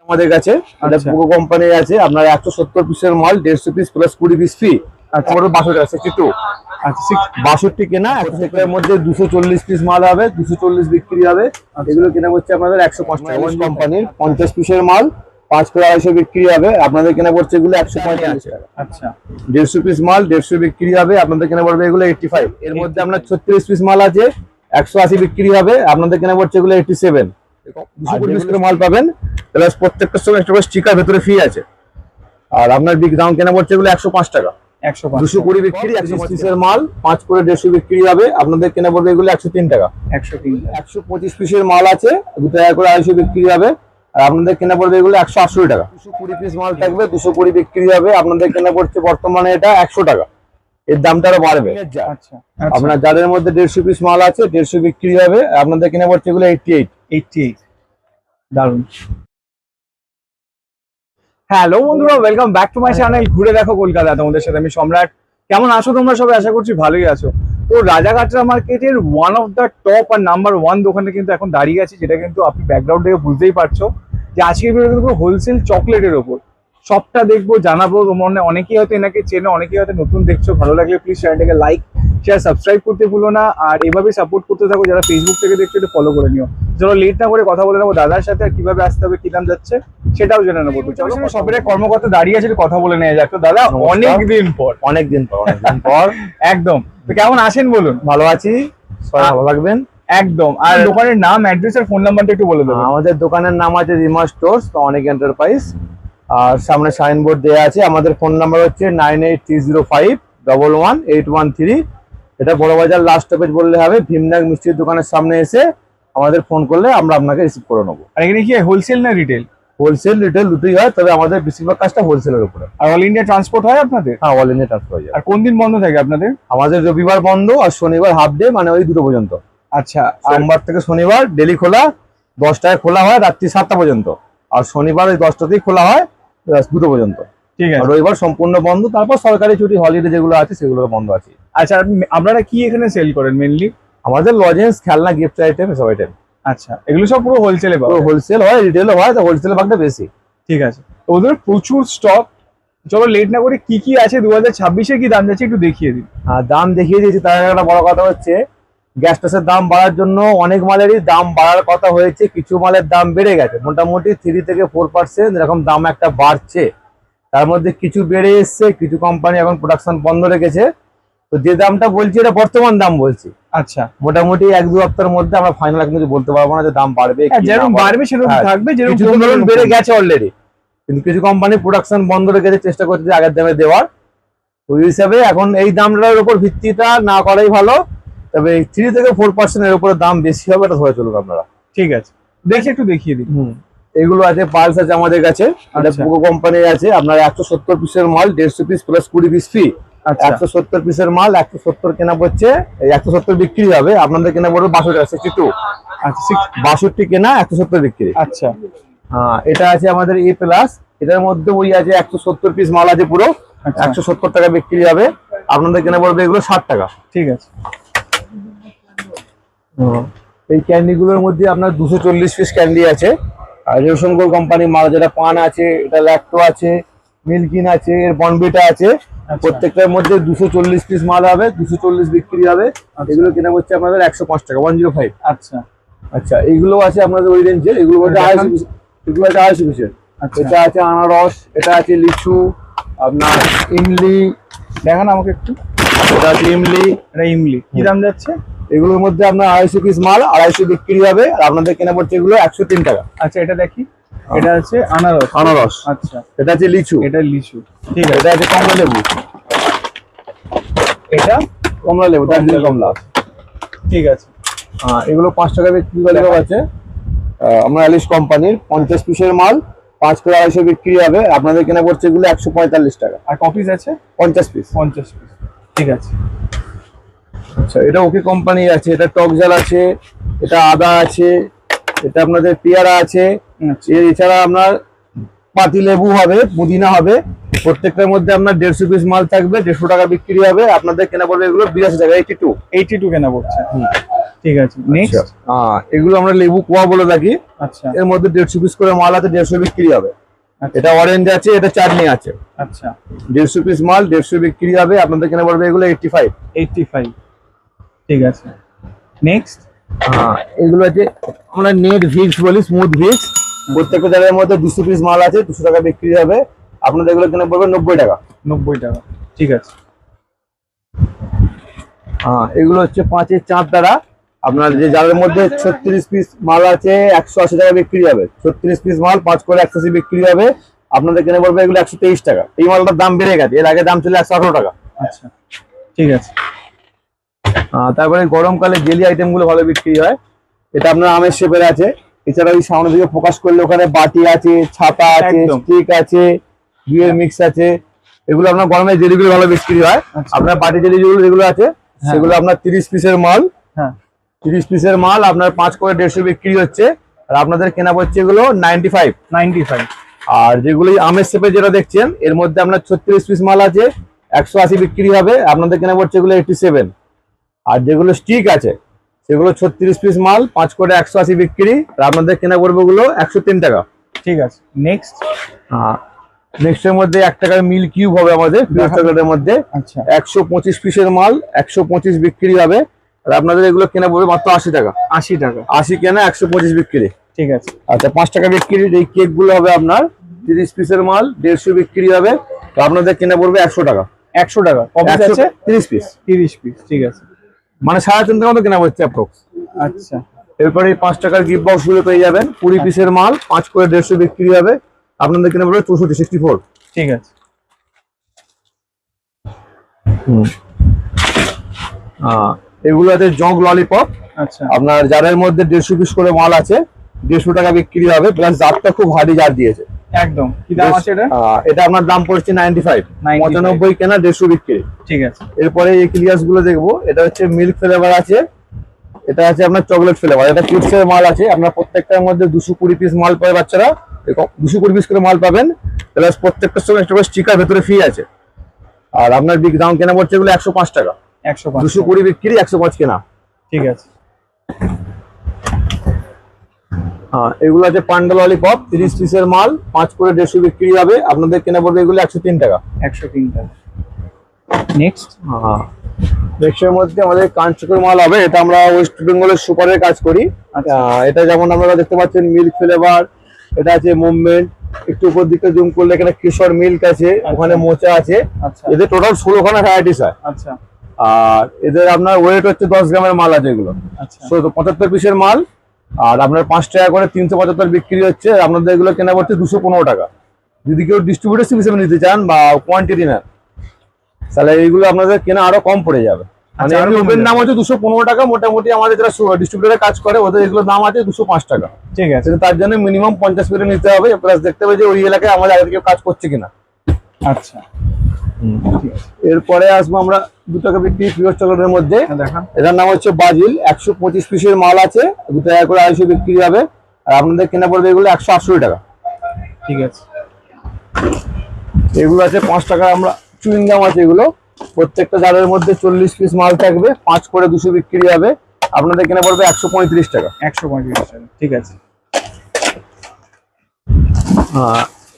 আমাদের কাছে এটা পোকো কোম্পানির আছে। আপনার 170 পিসের মাল 150 পিস প্লাস 20 পিস ফ্রি। তারপরে 62 আছে 62। আচ্ছা 62 কেনা, এর মধ্যে 240 পিস মাল হবে, 240 বিক্রি হবে। এগুলো কেনা হচ্ছে আপনাদের 105 টাকা। কোম্পানির 50 পিসের মাল 5 করে 250 বিক্রি হবে, আপনাদের কেনা পড়ছে এগুলো 145 টাকা। আচ্ছা 150 পিস মাল 150 বিক্রি হবে, আপনাদের কেনা পড়বে এগুলো 85। এর মধ্যে আপনার 36 পিস মাল আছে 180 বিক্রি হবে, আপনাদের কেনা পড়ছে এগুলো 87। 220 পিস করে মাল পাবেন, প্লাস প্রত্যেকটার সঙ্গে একটা করে স্টিকার ভেতরে ফ্রি আছে। আর আপনার বিগ দাম কেনা পড়ছে এগুলো 105 টাকা। 220 বিক্রি, 120 পিসের মাল 5 করে 150 বিক্রি হবে, আপনাদের কেনা পড়বে এগুলো 103 টাকা। 125 পিসের মাল আছে 2 টাকা করে 250 বিক্রি হবে, আর আপনাদের কেনা পড়বে এগুলো 180 টাকা। 220 পিস মাল থাকবে 220 বিক্রি হবে, আপনাদের কেনা পড়ছে বর্তমানে এটা 100 টাকা। এর দামটা আরো বাড়বে। আচ্ছা আপনার যাদের মধ্যে 150 পিস মাল আছে 150 বিক্রি হবে, আপনাদের কেনা পড়ছে এগুলো 88। দারুন। হ্যালো বন্ধুরা, welcome back to my channel ঘুরে দেখো কলকাতা। তোমাদের সাথে আমি সম্রাট। কেমন আছো তোমরা সবাই? আশা করছি ভালোই আছো। তো রাজাঘাটরা মার্কেটের ওয়ান অফ দ্য টপ আর নাম্বার 1 দোকানে কিন্তু এখন দাঁড়িয়ে আছি, যেটা কিন্তু আপনি ব্যাকগ্রাউন্ড থেকে বুঝতেই পারছো যে আজকের ভিডিও কিন্তু হোলসেল চকলেটের ওপর সবটা দেখবো, জানাবো। মনে অনেকেই হয়তো এনাকে চেনো, অনেকেই হয়তো নতুন দেখছো। ভালো লাগলে প্লিজ চ্যানেলটাকে লাইক শেয়ার সাবস্ক্রাইব করতে ভুলো না, আর এভাবেই সাপোর্ট করতে থাকো। যারা ফেসবুক থেকে দেখছো একটু ফলো করে নিও। চলো লেট না করে কথা বলে নেবো দাদার সাথে, আর কিভাবে আসতে হবে, কি দাম যাচ্ছে সেটাও জেনে নেবো। তো চলো শপের কর্মকর্তা দাঁড়িয়ে আছে, কথা বলে নেওয়া যাক। তো দাদা অনেকদিন পর একদম। তো কেমন আছেন বলুন? ভালো আছি, সবাই ভালো থাকবেন। একদম। আর দোকানের নাম, অ্যাড্রেস আর ফোন নাম্বারটা একটু বলে দেবো। আমাদের দোকানের নাম আছে রিমা স্টোর্স অনেক এন্টারপ্রাইজ, আর সামনে সাইনবোর্ড দেওয়া আছে। আমাদের ফোন নাম্বার হচ্ছে 9830511813। এটা বড়বাজার লাস্ট স্টপেজ বললে হবে। ভীমনাগ মিষ্টির দোকানের সামনে এসে আমাদের ফোন করলে আমরা আপনাকে রিসিভ করে নেবো। আর এখানে কি হোলসেল না রিটেল? হোলসেল রিটেল দুটোই হয়, তবে আমাদের বেশিরভাগ কাজটা হোলসেলের উপরে। আর অল ইন্ডিয়া ট্রান্সপোর্ট হয় আপনাদের? হ্যাঁ, অল ইন্ডিয়া ট্রান্সপোর্ট হয়। আর কোন দিন বন্ধ থাকে আপনাদের? আমাদের রবিবার বন্ধ আর শনিবার হাফ ডে, মানে ওই 2টো পর্যন্ত। আচ্ছা, সোমবার থেকে শনিবার ডেলি খোলা, 10টায় খোলা হয় রাত্রি 7টা পর্যন্ত। আর শনিবার ওই 10টাতেই খোলা হয় 2টো পর্যন্ত। ঠিক আছে। রবিবার সম্পূর্ণ বন্ধ, তারপর সরকারি ছুটি হলিডে যেগুলো আছে সেগুলো বন্ধ আছে। আচ্ছা, আপনারা কি এখানে সেল করেন মেইনলি? আমাদের লজেন্স, খেলনা, গিফট আইটেম, এসব আইটেম। আচ্ছা, এগুলো সব পুরো হোলসেলে পাওয়া যায়? হোলসেল হয়, রিটেলও হয়, তো হোলসেলের ভাগটা বেশি। ঠিক আছে। তো ওদের প্রচুর স্টক। চলো লেট না করে কি কি আছে 2026-এ কি দাম যাচ্ছে একটু দেখিয়ে দিন। দাম দেখিয়ে দিয়েছি, তার একটা বড় কথা হচ্ছে গ্যাস ট্যাসের দাম বাড়ার জন্য অনেক মালেরই দাম বাড়ার কথা হয়েছে, কিছু মালের দাম বেড়ে গেছে। মোটামুটি 3 থেকে 4% এরকম দাম একটা বাড়ছে। তার মধ্যে কিছু বেড়ে এসছে, কিছু কোম্পানি এখন প্রোডাকশন বন্ধ রেখেছে। তো যে দামটা বলছি এটা বর্তমান দাম বলছি। আচ্ছা, মোটামুটি 1-2 সপ্তাহের মধ্যে আমরা ফাইনাল কিছু বলতে পারবো না যে দাম বাড়বে। যেরকম বাড়বে সেরকম থাকবে, যেরকম বেড়ে গেছে অলরেডি, কিন্তু কিছু কোম্পানি প্রোডাকশন বন্ধ রেখেছে, চেষ্টা করছে আগের দামে দেওয়ার। ওই হিসাবে এখন এই দামটার উপর ভিত্তিটা না করাই ভালো, তবে 3 থেকে 4% এর উপরে দাম বেশি হবে, এটা ধরে চলুন আপনারা। ঠিক আছে, দেখে একটু দেখিয়ে দিন। এগুলো আছে, পালস আছে আমাদের কাছে, এটা পোকো কোম্পানির আছে। আপনার 170 পিসের মাল 150 পিস প্লাস 20 পিস ফ্রি। 170 পিসের মাল 170 কেনা পড়ছে, 170 বিক্রি হবে, আপনাদের কেনা পড়বে 62 টাকা। 62। আচ্ছা 62 কেনা, 170 বিক্রি। আচ্ছা, হ্যাঁ, এটা আছে আমাদের এ প্লাস। এটার মধ্যে ওই আছে 170 পিস মাল আছে পুরো, 170 টাকা বিক্রি হবে, আপনাদের কেনা পড়বে এগুলো 60 টাকা। ঠিক আছে। এই ক্যান্ডি গুলোর মধ্যে আপনার 240 পিস ক্যান্ডি আছে। আর রেশনগোল কোম্পানির মাল, যেটা পান আছে, এটা ল্যাক্টো আছে, মিল্কিন আছে, এর বনবিটা আছে। প্রত্যেকটার মধ্যে 240 পিস মাল হবে, 240 বিক্রি হবে। এগুলো কেনা হচ্ছে আপনাদের 105 টাকা, 105। আচ্ছা আচ্ছা, এইগুলো আছে আপনাদের ওই রেঞ্জের। এগুলো মধ্যে 250 পিস, এগুলো আছে 250 পিসের। এটা আছে আনারস, এটা আছে লিচু, আপনার ইমলি। দেখান আমাকে একটু। এটা আছে ইমলি। এটা ইমলি কি দাম যাচ্ছে? এগুলোর মধ্যে আপনার 250 পিস মাল 250 বিক্রি হবে, আর আপনাদের কেনা পড়ছে এগুলো 103 টাকা। আচ্ছা, এটা দেখি। এটা আছে আনারস। আনারস। আচ্ছা, এটা আছে লিচু। এটা লিচু। ঠিক আছে। এটা আছে কমলা লেবু। এটা কমলা লেবু, দার্জিলিং কমলা। ঠিক আছে। এগুলো 5 টাকা বিক্রি করে আছে। আমরা অ্যালিশ কোম্পানির 50 পিসের মাল 5 করে 250 বিক্রি হবে, আপনাদের কেনা পড়ছে এগুলো 145 টাকা। আর কপিস আছে 50 পিস। 50 পিস। ঠিক আছে। আচ্ছা, এটা ওকে কোম্পানি আছে, এটা টক ঝাল আছে, এটা আদা আছে, এটা আপনাদের পেয়ারা আছে। এছাড়া আপনার পাতি লেবু হবে, পুদিনা হবে, প্রত্যেকটার মধ্যে আপনার 150 পিস মাল থাকবে, 150 টাকা বিক্রি হবে, আপনাদের কেনা পড়বে এগুলো 82 টাকা, 82 কেনা পড়ছে। ঠিক আছে, নেক্সট। এগুলো আমরা লেবু কোয়া বলে থাকি। আচ্ছা, এর মধ্যে 150 পিস করে মাল আছে, 150 বিক্রি হবে। এটা অরেঞ্জ আছে, এটা চাটনি আছে। আচ্ছা, 150 পিস মাল 150 বিক্রি হবে, আপনাদের কেনা পড়বে এগুলো 85। ঠিক আছে, নেক্সট। এগুলো আছে আমরা নেট ভিক্স বলি, স্মুথ ভিক্স। প্রত্যেকটা জায়গার মধ্যে 200 পিস মাল আছে, 200 টাকা বিক্রি হবে, আপনাদের এগুলো কেনা পড়বে 90 টাকা। 90 টাকা, ঠিক আছে। এগুলো হচ্ছে 5-এর চাঁদ দ্বারা, আপনার যে জারের মধ্যে 36 পিস মাল আছে 180 টাকা বিক্রি হবে। 36 পিস মাল 5 করে 180 বিক্রি হবে, আপনাদের কেনা পড়বে এগুলো 123 টাকা। এই মালটার দাম বেড়ে গেছে, এর আগে দাম ছিল 118 টাকা। আচ্ছা, ঠিক আছে। তারপরে গরমকালে জেলি আইটেম গুলো ভালো বিক্রি হয়। এটা আপনার আমের শেপের আছে। এছাড়া ওই সামনে দিকে ফোকাস করলে ওখানে বাটি আছে, ছাতা আছে, একদম। স্টিক আছে, বিয়ের মিক্স আছে। এগুলো আপনার গরমের জেলিগুলো ভালো বিক্রি হয়। আচ্ছা। আপনার পাটি জেলি যেগুলো আছে সেগুলো আপনার 30 পিসের মাল। হ্যাঁ, 30 পিসের মাল আপনার 5 করে 150 বিক্রি হচ্ছে, আর আপনাদের কেনা পড়ছে এগুলো 95। আর যেগুলো আমের শেপে যেটা দেখছেন এর মধ্যে আপনার 36 পিস মাল আছে, 180 বিক্রি হবে, আপনাদের কেনা পড়ছে এগুলো 87। আর যেগুলো স্টিক আছে সেগুলো 36 পিস মাল 5 করে 180 বিক্রি, আর আপনাদের কেনা পড়বে ওগুলো 103 টাকা। ঠিক আছে, নেক্সট। নেক্সট এর মধ্যে 1 টাকার মিল কিউব হবে আমাদের পিওর চকলেটের মধ্যে। আচ্ছা, 125 পিসের মাল 125 বিক্রি হবে, আর আপনাদের এগুলো কেনা পড়বে মাত্র 80 টাকা। 80 টাকা, 80 কেনা 125 বিক্রি। ঠিক আছে। আচ্ছা, 5 টাকা বিক্রি। এই কেক গুলো হবে আপনার 30 পিসের মাল 150 বিক্রি হবে, তো আপনাদের কেনা পড়বে 100 টাকা। 100 টাকা, কত আছে? 30 পিস। 30 পিস, ঠিক আছে। মানে 3.5 টাকা মতো কেনা পড়ছে অ্যাপ্রক্স। আচ্ছা, এরপরে 5 টাকার গিফট বক্স গুলো পেয়ে যাবেন। 20 পিসের মাল 5 করে 150 বিক্রি হবে, আপনাদের কেনা পড়বে 64। ঠিক আছে। এগুলো আছে জগ ললিপপ। আচ্ছা, আপনার জারের মধ্যে 150 পিস করে মাল আছে, 150 টাকা বিক্রি হবে, প্লাস জারটা খুব ভারী জার দিয়েছে। একদম। কি দাম আছে এটা? এটা আপনার দাম পড়ছে 95। 95 কেনা 150 বিক্রি। ঠিক আছে। এরপরে এক্লিয়াস গুলো দেখবো। এটা হচ্ছে মিল্ক ফ্লেভার আছে, এটা আছে আপনার চকলেট ফ্লেভার। এটা কিডস এর মাল আছে, আপনার প্রত্যেকটার মধ্যে 220 পিস মাল পাবে বাচ্চারা, 220 পিস করে মাল পাবেন, প্লাস প্রত্যেকটার সঙ্গে একটা করে স্টিকার ভেতরে ফ্রি আছে। আর আপনার বিগ দাম কেনা পড়ছে এগুলো 105 টাকা। 105, 220 বিক্রি, 105 কেনা। ঠিক আছে। এগুলো আছে পান্ডা ললিপপ, 30 পিসের মাল 5 করে 150 বিক্রি হবে, আপনাদের কেনা পড়বে এগুলো 103 টাকা। 103 টাকা, নেক্সট। নেক্সটের মধ্যে আমাদের কাঞ্চকের মাল হবে। এটা আমরা ওয়েস্ট বেঙ্গলের সুপারের কাজ করি। আচ্ছা। এটা যেমন আপনারা দেখতে পাচ্ছেন মিল্ক ফ্লেভার, এটা আছে মুভমেন্ট, একটু উপর দিকে জুম করলে এখানে কিশোর মিল্ক আছে, ওখানে মোচা আছে। আচ্ছা, এদের টোটাল 16খানা ভ্যারাইটিস হয়। আচ্ছা, আর এদের আপনার ওয়েট হচ্ছে 10 গ্রামের মাল আছে এগুলো। আচ্ছা, 75 পিসের মাল, আর আপনার 5 টাকা করে 375 বিক্রি হচ্ছে, আপনাদের এগুলো কেনা পড়ছে 215 টাকা। যদি কেউ ডিস্ট্রিবিউটারশিপ হিসেবে নিতে চান বা কোয়ান্টিটি নেন, তাহলে এইগুলো আপনাদের কেনা আরো কম পড়ে যাবে। মানে আচ্ছা, আরো কমে ওদের যাবে। দাম হচ্ছে 215 টাকা। মোটামুটি আমাদের যারা ডিস্ট্রিবিউটারে কাজ করে ওদের এগুলো দাম আছে 205 টাকা। ঠিক আছে। কিন্তু তার জন্য মিনিমাম 50 পিস নিতে হবে, প্লাস দেখতে হবে যে ওই এলাকায় আমাদের আগে কেউ কাজ করছে কিনা। আচ্ছা, ঠিক আছে। এরপরে আসবো আমরা 2 টাকা বিক্রি পিওর চকলেটের মধ্যে। দেখান। এটার নাম হচ্ছে বাজিল, 125 পিসের মাল আছে, 2 টাকা করে 250 বিক্রি হবে, আর আপনাদের কেনা পড়বে এগুলো 180 টাকা। ঠিক আছে। এগুলো আছে 5 টাকা। আমরা চুইংগাম আছে, এগুলো প্রত্যেকটা জারের মধ্যে 40 পিস মাল থাকবে, 5 করে 200 বিক্রি হবে, আপনাদের কেনা পড়বে 135 টাকা। 135 টাকা, ঠিক আছে।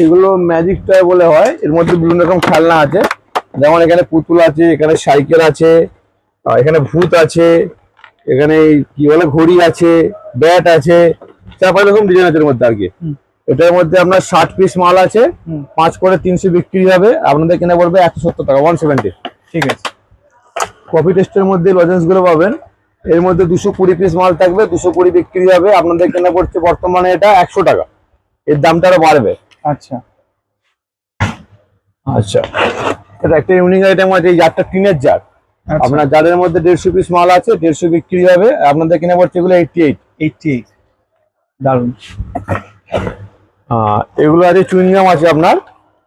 এগুলো ম্যাজিক টয় বলে হয়। এর মধ্যে বিভিন্ন রকম খেলনা আছে, যেমন এখানে পুতুল আছে, এখানে সাইকেল আছে, এখানে ভূত আছে, এখানে কি বলে ঘড়ি আছে, ব্যাট আছে, 4-5 রকম ডিজাইন আছে এর মধ্যে আর কি। এটার মধ্যে আপনার 60 পিস মাল আছে, 5 করে 300 বিক্রি হবে, আপনাদের কেনা পড়বে 170 টাকা, 170। ঠিক আছে। কফি টেস্টের মধ্যে লজেন্স গুলো পাবেন, এর মধ্যে 220 পিস মাল থাকবে, 220 বিক্রি হবে, আপনাদের কেনা পড়ছে বর্তমানে এটা 100 টাকা। এর দামটা আরো বাড়বে। আচ্ছা, আচ্ছা, এটা একটা ইউনিক আইটেম আছে, এই জারটা টিনের জার। আপনার জারের মধ্যে 150 পিস মাল আছে, 150 বিক্রি হবে, আপনাদের কেনা পড়ছে এগুলো 88। দারুন। এগুলো আছে চুইংগাম আছে আপনার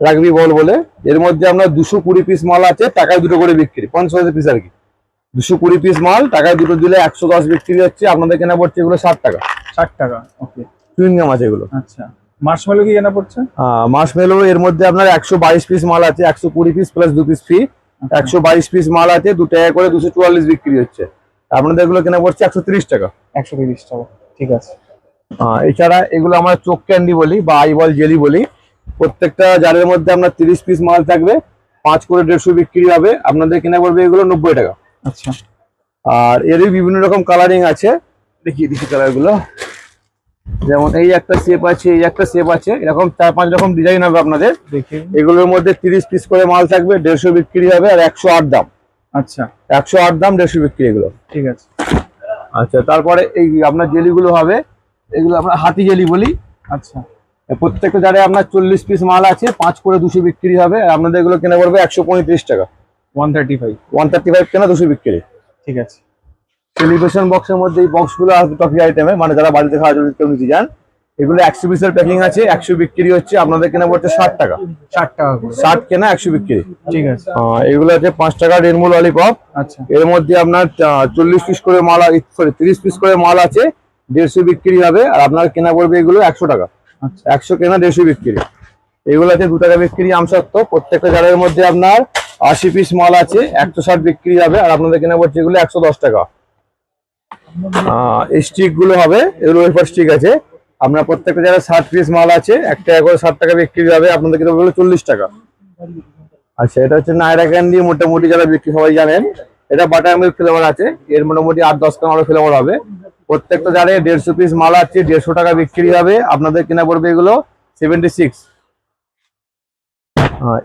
রাগবি বল বলে। এর মধ্যে আপনার 220 পিস মাল আছে, টাকায় 2 করে বিক্রি, 50 পিস আর কি। 220 পিস মাল টাকায় 2 দিলে 110 বিক্রি হচ্ছে, আপনাদের কেনা পড়ছে এগুলো 60 টাকা। 60 টাকা, ওকে। চুইংগাম আছে এগুলো। আচ্ছা, মার্শমেলো কি জানা পড়ছে? মার্শমেলো এর মধ্যে আপনার 122 পিস মাল আছে, 120 piece plus 2 piece free. 122 piece মাল আছে, 2 টাকা করে 244 বিক্রি হচ্ছে। আপনাদের এগুলো কেনা পড়ছে 130 টাকা। 130 টাকা, ঠিক আছে। এছাড়া এগুলো আমরা চোখ ক্যান্ডি বলি বা আইবল জেলি বলি। প্রত্যেকটা জারের মধ্যে আপনার 30 পিস মাল থাকবে, 5 করে 150 বিক্রি হবে। আপনাদের কেনা পড়বে এগুলো 90 টাকা। আচ্ছা, আর এরই বিভিন্ন রকম কালারিং আছে, দেখিয়ে দিচ্ছি কালারগুলো। যেমন এই একটা শেপ আছে, এই একটা শেপ আছে, এরকম 4-5 রকম ডিজাইন হবে আপনাদের। দেখি। এগুলোর মধ্যে 30 পিস করে মাল থাকবে, 150 বিক্রি হবে আর 108 দাম। আচ্ছা, 108 দাম, 150 বিক্রি এগুলো। ঠিক আছে। আচ্ছা, তারপরে এই আপনার জেলিগুলো হবে, এগুলো আমরা হাতি জেলি বলি। আচ্ছা, প্রত্যেকটা জারে আপনার 40 পিস মাল আছে, 5 করে 200 বিক্রি হবে। আর আপনাদের এগুলো কেনা পড়বে 135 টাকা। 135 কেনা, 200 বিক্রি। ঠিক আছে। সেলিব্রেশন বক্সের মধ্যে এই বক্সগুলো আসবে টফি আইটেমে, মানে যারা বাড়িতে খাওয়ার জন্য কেউ নিতে যান। এগুলো 100 পিসের প্যাকিং আছে, 100 বিক্রি হচ্ছে। আপনাদের কেনা পড়ছে 60 টাকা। 60 টাকা করে। 60 কেনা, 100 বিক্রি। ঠিক আছে। এগুলো আছে 5 টাকা রেনবো ললিপপ। আচ্ছা, এর মধ্যে আপনার 40 পিস করে মাল, সরি 30 পিস করে মাল আছে, 150 বিক্রি হবে। আর আপনার কেনা পড়বে এগুলো 100 টাকা। আচ্ছা, 100 কেনা, 150 বিক্রি। এগুলো আছে 2 টাকা বিক্রি আমসত্ত্ব। প্রত্যেকটা জারের মধ্যে আপনার 80 পিস মাল আছে, 160 বিক্রি হবে। আর আপনাদের কেনা পড়ছে এগুলো 110 টাকা। স্টিক গুলো হবে, এগুলো ওয়েফার স্টিক আছে। আপনার প্রত্যেকটা জায়গায় 60 পিস মাল আছে, 1 টাকা করে 60 টাকা বিক্রি হবে। আপনাদের কেনা পড়বে 40 টাকা। আচ্ছা, এটা হচ্ছে নায়রা ক্যান্ডি, মোটামুটি যারা বিক্রি সবাই জানেন। এটা বাটার মিল্ক ফ্লেভার আছে, এর মোটামুটি 8-10 খানা ফ্লেভার হবে। প্রত্যেকটা জারে 150 পিস মাল আছে, 150 টাকা বিক্রি হবে। আপনাদের কেনা পড়বে এগুলো 76।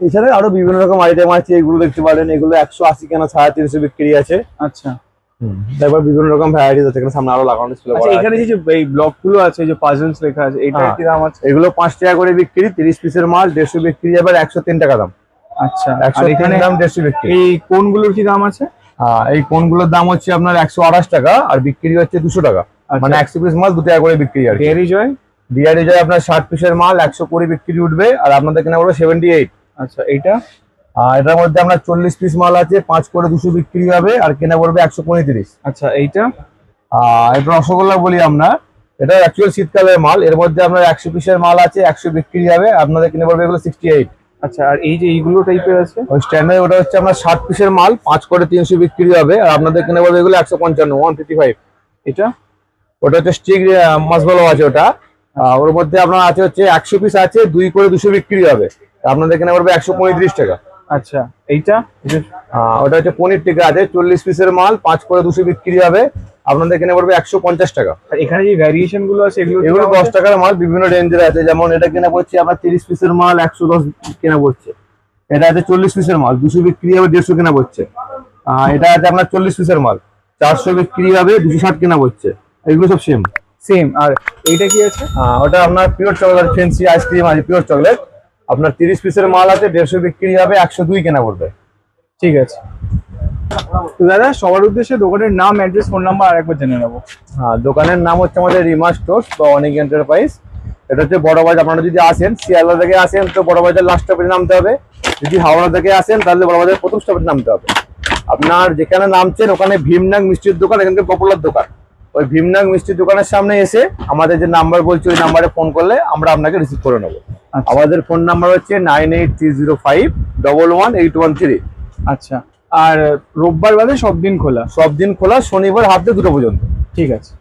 এছাড়া আরো বিভিন্ন রকম আইটেম আছে, এগুলো দেখতে পারেন। এগুলো 180 কেনা, 350 বিক্রি আছে। আচ্ছা। তারপর বিভিন্ন রকম ভ্যারাইটিস আছে, এখানে সামনে আরো লাগানো ডিসপ্লে করা আচ্ছা, আছে। এখানে যে এই ব্লক গুলো আছে, যে পাজলস লেখা আছে, এটা কি দাম আছে? এগুলো 5 টাকা করে বিক্রি, 30 পিসের মাল, 150 বিক্রি যাবে, 103 টাকা দাম। আচ্ছা, আর 103 এখানে দাম, 150 বিক্রি। এই কোনগুলোর কি দাম আছে? এই কোনগুলোর দাম হচ্ছে আপনার 128 টাকা, আর বিক্রি হচ্ছে 200 টাকা। মানে 100 পিস মাল 2 টাকা করে বিক্রি। আর ডেয়ারি জয়, ডিআরডি জয় আপনার 60 পিসের মাল 100 করে বিক্রি উঠবে। আর আপনাদের কেনা পড়বে 78। আচ্ছা, এইটা? এটার মধ্যে আপনার 40 পিস মাল আছে, 5 করে 200 বিক্রি হবে। আর কেনা পড়বে 135। আচ্ছা, এইটা? এটা রসগোল্লা বলি আমরা, এটা অ্যাকচুয়াল শীতকালের মাল। এর মধ্যে আপনার 100 পিসের মাল আছে, 100 বিক্রি হবে। আপনাদের কিনে পড়বে এগুলো 68। আচ্ছা, আর এই যে এইগুলো টাইপের আছে, ওই স্ট্যান্ডার্ড ওটা হচ্ছে আপনার 60 পিসের মাল, 5 করে 300 বিক্রি হবে। আর আপনাদের কিনে পড়বে এগুলো 155, 155। এটা? ওটা হচ্ছে স্টিক মাসবালো আছে ওটা। ওর মধ্যে আপনার আছে হচ্ছে 100 পিস আছে, 2 করে 200 বিক্রি হবে। আপনাদের কিনে পড়বে 135 টাকা। আচ্ছা, এইটা? ওটা হচ্ছে পনির টিকা আছে, 40 পিসের মাল, 5 করে 200 বিক্রি হবে। আপনাদের কিনে পড়বে 150 টাকা। আর এখানে যে ভ্যারিয়েশন গুলো আছে, এগুলো 10 টাকার মাল বিভিন্ন রেঞ্জের আছে। যেমন এটা কেনা পড়ছে আপনার 30 পিসের মাল 110 কেনা পড়ছে। এটা আছে 40 পিসের মাল, 200 বিক্রি হবে, 150 কেনা পড়ছে। এটা আছে আপনার 40 পিসের মাল, 400 বিক্রি হবে, 260 কেনা পড়ছে। এগুলো সব সেম। আর এইটা কি আছে? ওটা আপনার পিওর চকলেট ফেন্সি আইসক্রিম আছে, পিওর চকলেট। আপনার 30 পিসের মাল আছে, 150 বিক্রি হবে, 102 কেনা পড়বে। ঠিক আছে। তো দাদা, সবার উদ্দেশ্যে দোকানের নাম, অ্যাড্রেস, ফোন নাম্বার আরেকবার জেনে নেবো। দোকানের নাম হচ্ছে আমাদের রিমা স্টোর্স বা অনেক এন্টারপ্রাইজ। এটা হচ্ছে বড় বাজার। আপনারা যদি আসেন, শিয়ালদা থেকে আসেন তো বড় বাজার লাস্ট স্টপে নামতে হবে। যদি হাওড়া থেকে আসেন তাহলে বড় বাজার প্রথম স্টপে নামতে হবে। আপনার যেখানে নামছেন ওখানে ভীমনাগ মিষ্টির দোকান, এখানকার পপুলার দোকান। ওই ভীমনাগ মিষ্টির দোকানের সামনে এসে আমাদের যে নাম্বার বলছি ওই নাম্বারে ফোন করলে আমরা আপনাকে রিসিভ করে নেবো। আমাদের ফোন নাম্বার হচ্ছে 9830511813। আচ্ছা, আর রোববার বাদে সব দিন খোলা? সব দিন খোলা, শনিবার হাফ ডে 2টো পর্যন্ত। ঠিক আছে।